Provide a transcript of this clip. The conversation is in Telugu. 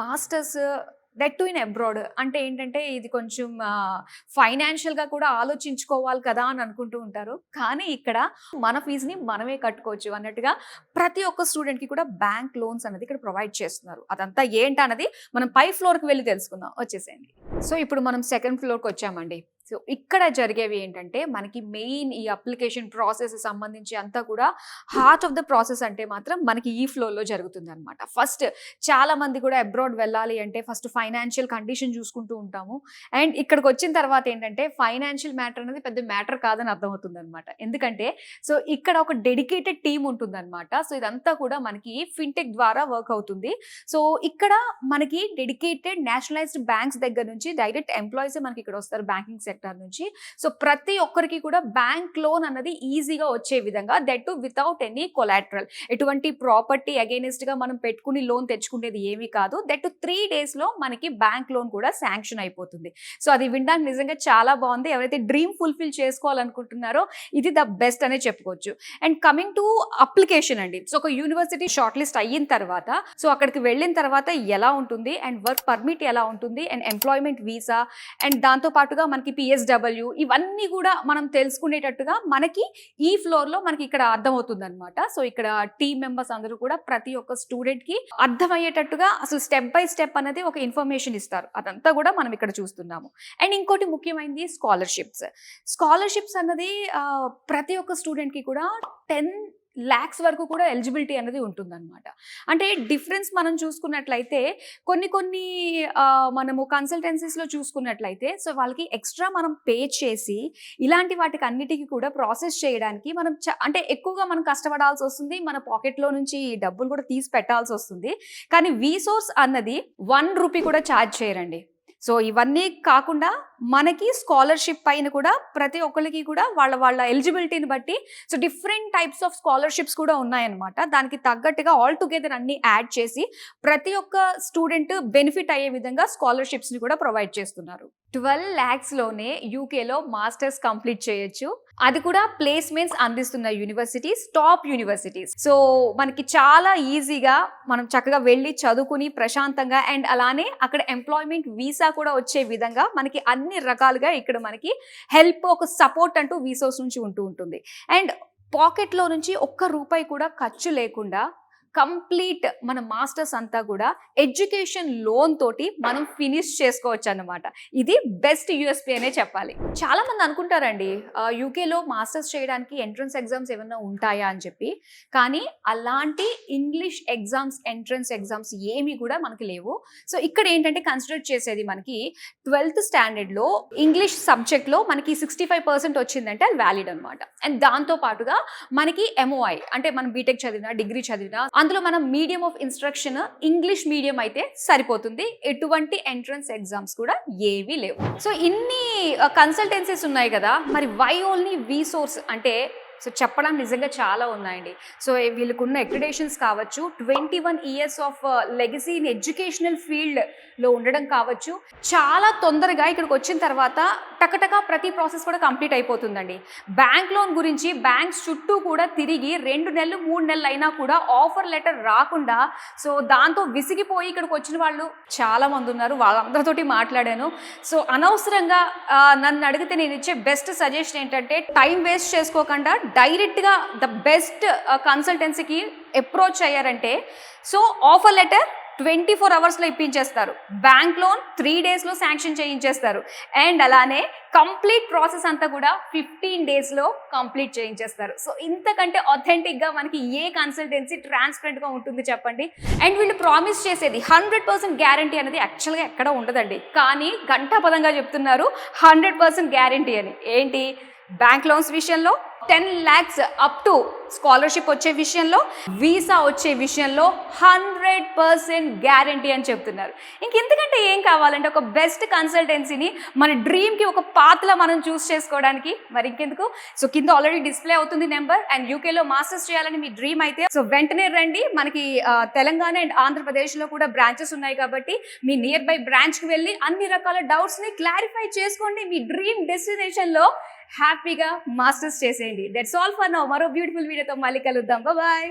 Masters that to in abroad అంటే ఏంటంటే ఇది కొంచెం ఫైనాన్షియల్‌గా కూడా ఆలోచించుకోవాలి కదా అని అనుకుంటూ ఉంటారు. కానీ ఇక్కడ మన ఫీజ్‌ని మనమే కట్టుకోవచ్చు అన్నట్టుగా ప్రతి ఒక్క స్టూడెంట్‌కి కూడా బ్యాంక్ లోన్స్ అనేది ఇక్కడ ప్రొవైడ్ చేస్తున్నారు. అదంతా ఏంటన్నది మనం పై ఫ్లోర్‌కి వెళ్లి తెలుసుకుందాం. వచ్చేసేయండి. సో ఇప్పుడు మనం సెకండ్ ఫ్లోర్‌కి వచ్చామండి. సో ఇక్కడ జరిగేవి ఏంటంటే మనకి మెయిన్ ఈ అప్లికేషన్ ప్రాసెస్ సంబంధించి అంతా కూడా హార్ట్ ఆఫ్ ద ప్రాసెస్ అంటే మాత్రం మనకి ఈ ఫ్లోర్‌లో జరుగుతుందన్నమాట. ఫస్ట్ చాలా మంది కూడా అబ్రాడ్ వెళ్ళాలి అంటే ఫస్ట్ ఫైనాన్షియల్ కండిషన్ చూసుకుంటూ ఉంటాము. అండ్ ఇక్కడికి వచ్చిన తర్వాత ఏంటంటే ఫైనాన్షియల్ మ్యాటర్ అనేది పెద్ద మ్యాటర్ కాదని అర్థమవుతుందన్నమాట. ఎందుకంటే సో ఇక్కడ ఒక డెడికేటెడ్ టీమ్ ఉంటుందన్నమాట. సో ఇదంతా కూడా మనకి ఫిన్‌టెక్ ద్వారా వర్క్ అవుతుంది. సో ఇక్కడ మనకి డెడికేటెడ్ నేషనలైజ్డ్ బ్యాంక్స్ దగ్గర నుంచి డైరెక్ట్ ఎంప్లాయీసే మనకి ఇక్కడ వస్తారు బ్యాంకింగ్ సెక్టర్ నుంచి. సో ప్రతి ఒక్కరికి కూడా బ్యాంక్ లోన్ అన్నది ఈజీగా వచ్చే విధంగా that to without any collateral, ఎటువంటి ప్రాపర్టీ అగైనెస్ట్ గా మనం పెట్టుకుని లోన్ తెచ్చుకునేది ఏమీ కాదు. దట్ టు 3 days లో మనకి బ్యాంక్ లోన్ కూడా శాంక్షన్ అయిపోతుంది. సో అది వినడానికి నిజంగా చాలా బాగుంది. ఎవరైతే డ్రీమ్ ఫుల్ఫిల్ చేసుకోవాలనుకుంటున్నారో ఇది ద బెస్ట్ అనే చెప్పుకోవచ్చు. అండ్ కమింగ్ టు అప్లికేషన్ అండి. సో ఒక యూనివర్సిటీ షార్ట్ లిస్ట్ అయిన తర్వాత సో అక్కడికి వెళ్ళిన తర్వాత ఎలా ఉంటుంది అండ్ వర్క్ పర్మిట్ ఎలా ఉంటుంది అండ్ ఎంప్లాయ్మెంట్ వీసా అండ్ దాంతో పాటుగా మనకి పిఎస్డబ్ల్యూ ఇవన్నీ కూడా మనం తెలుసుకునేటట్టుగా మనకి ఈ ఫ్లోర్ లో మనకి ఇక్కడ అర్థమవుతుంది అనమాట. సో ఇక్కడ టీమ్ మెంబర్స్ అందరూ కూడా ప్రతి ఒక్క స్టూడెంట్ కి అర్థమయ్యేటట్టుగా అసలు స్టెప్ బై స్టెప్ అనేది ఒక ఇన్ఫర్మేషన్ ఇస్తారు. అదంతా కూడా మనం ఇక్కడ చూస్తున్నాము. అండ్ ఇంకోటి ముఖ్యమైనది స్కాలర్షిప్స్ అన్నది ప్రతి ఒక్క స్టూడెంట్ కి కూడా 10 lakhs వరకు కూడా ఎలిజిబిలిటీ అనేది ఉంటుందన్నమాట. అంటే డిఫరెన్స్ మనం చూసుకున్నట్లయితే కొన్ని మనము కన్సల్టెన్సీస్లో చూసుకున్నట్లయితే సో వాళ్ళకి ఎక్స్ట్రా మనం పే చేసి ఇలాంటి వాటికి అన్నిటికీ కూడా ప్రాసెస్ చేయడానికి మనం అంటే ఎక్కువగా మనం కష్టపడాల్సి వస్తుంది. మన పాకెట్లో నుంచి డబ్బులు కూడా తీసి పెట్టాల్సి వస్తుంది. కానీ వీసోర్స్ అన్నది 1 రూపీ కూడా ఛార్జ్ చేయరండి. సో ఇవన్నీ కాకుండా మనకి స్కాలర్షిప్ పైన కూడా ప్రతి ఒక్కరికి కూడా వాళ్ళ ఎలిజిబిలిటీని బట్టి so different types of scholarships కూడా ఉన్నాయన్నమాట. దానికి తగ్గట్టుగా ఆల్ టుగెదర్ అన్ని యాడ్ చేసి ప్రతి ఒక్క స్టూడెంట్ బెనిఫిట్ అయ్యే విధంగా స్కాలర్షిప్స్ని కూడా ప్రొవైడ్ చేస్తున్నారు. 12 lakhs లోనే యూకేలో మాస్టర్స్ కంప్లీట్ చేయొచ్చు. అది కూడా ప్లేస్మెంట్స్ అందిస్తున్న యూనివర్సిటీస్, టాప్ యూనివర్సిటీస్. సో మనకి చాలా ఈజీగా మనం చక్కగా వెళ్ళి చదువుకుని ప్రశాంతంగా అండ్ అలానే అక్కడ ఎంప్లాయ్మెంట్ వీసా కూడా వచ్చే విధంగా మనకి అన్ని రకాలుగా ఇక్కడ మనకి హెల్ప్, ఒక సపోర్ట్ అంటూ వీసోస్ నుంచి ఉంటుంది. అండ్ పాకెట్లో నుంచి ఒక్క రూపాయి కూడా ఖర్చు లేకుండా కంప్లీట్ మన మాస్టర్స్ అంతా కూడా ఎడ్యుకేషన్ లోన్ తోటి మనం ఫినిష్ చేసుకోవచ్చు అన్నమాట. ఇది బెస్ట్ యూఎస్పీ అనే చెప్పాలి. చాలా మంది అనుకుంటారండి యూకేలో మాస్టర్స్ చేయడానికి ఎంట్రన్స్ ఎగ్జామ్స్ ఏమైనా ఉంటాయా అని చెప్పి. కానీ అలాంటి ఇంగ్లీష్ ఎగ్జామ్స్, ఎంట్రన్స్ ఎగ్జామ్స్ ఏమీ కూడా మనకి లేవు. సో ఇక్కడ ఏంటంటే కన్సిడర్ చేసేది మనకి 12th స్టాండర్డ్లో ఇంగ్లీష్ సబ్జెక్ట్లో మనకి 65% వచ్చిందంటే అది వ్యాలిడ్ అనమాట. అండ్ దాంతో పాటుగా మనకి ఎంఓఐ అంటే మనం బీటెక్ చదివినా, డిగ్రీ చదివినా అందులో మనం medium of instruction English medium అయితే సరిపోతుంది. ఎటువంటి ఎంట్రన్స్ ఎగ్జామ్స్ కూడా ఏవీ లేవు. సో ఇన్ని కన్సల్టెన్సీస్ ఉన్నాయి కదా, మరి వై ఓన్లీ వీసోర్స్ అంటే సో చెప్పడానికి నిజంగా చాలా ఉన్నాయండి. సో వీళ్ళకున్న అక్రిడేషన్స్ కావచ్చు, 21 years of legacy in educational ఫీల్డ్లో ఉండడం కావచ్చు. చాలా తొందరగా ఇక్కడికి వచ్చిన తర్వాత టకటకా ప్రతి ప్రాసెస్ కూడా కంప్లీట్ అయిపోతుందండి. బ్యాంక్ లోన్ గురించి బ్యాంక్స్ చుట్టూ కూడా తిరిగి 2 నెలలు 3 నెలలు అయినా కూడా ఆఫర్ లెటర్ రాకుండా సో దాంతో విసిగిపోయి ఇక్కడికి వచ్చిన వాళ్ళు చాలా మంది ఉన్నారు. వాళ్ళందరితోటి మాట్లాడాను. సో అనవసరంగా నన్ను అడిగితే నేను ఇచ్చే బెస్ట్ సజెషన్ ఏంటంటే టైం వేస్ట్ చేసుకోకుండా డైరెక్ట్గా ద బెస్ట్ కన్సల్టెన్సీకి అప్రోచ్ అయ్యారంటే సో ఆఫర్ లెటర్ 24 hours ఇప్పించేస్తారు. బ్యాంక్ లోన్ 3 days శాంక్షన్ చేయించేస్తారు. అండ్ అలానే కంప్లీట్ ప్రాసెస్ అంతా కూడా 15 days కంప్లీట్ చేయించేస్తారు. సో ఇంతకంటే ఆథెంటిక్గా మనకి ఏ కన్సల్టెన్సీ ట్రాన్స్పరెంట్గా ఉంటుంది చెప్పండి. అండ్ వీళ్ళు ప్రామిస్ చేసేది 100% గ్యారంటీ అనేది యాక్చువల్గా ఎక్కడ ఉండదండి. కానీ ఘంటాపదంగా చెప్తున్నారు 100% గ్యారంటీ అని. ఏంటి? బ్యాంక్ లోన్స్ విషయంలో 10 lakhs అప్ టు స్కాలర్షిప్ వచ్చే విషయంలో, వీసా వచ్చే విషయంలో 100% గ్యారంటీ అని చెప్తున్నారు. ఇంకెందుకంటే ఏం కావాలంటే ఒక బెస్ట్ కన్సల్టెన్సీని మన డ్రీమ్కి ఒక పాత్రలో మనం చూస్ చేసుకోవడానికి మరి ఇంకెందుకు. సో కింద ఆల్రెడీ డిస్ప్లే అవుతుంది నెంబర్. అండ్ యూకేలో మాస్టర్స్ చేయాలని మీ డ్రీమ్ అయితే సో వెంటనే రండి. మనకి తెలంగాణ అండ్ ఆంధ్రప్రదేశ్లో కూడా బ్రాంచెస్ ఉన్నాయి కాబట్టి మీ నియర్ బై బ్రాంచ్కి వెళ్ళి అన్ని రకాల డౌట్స్ని క్లారిఫై చేసుకోండి. మీ డ్రీమ్ డెస్టినేషన్లో హ్యాపీగా మాస్టర్స్ చేసేయండి. That's all for now. మరో బ్యూటిఫుల్ వీడియోతో మళ్ళీ కలుద్దాం. బాయ్.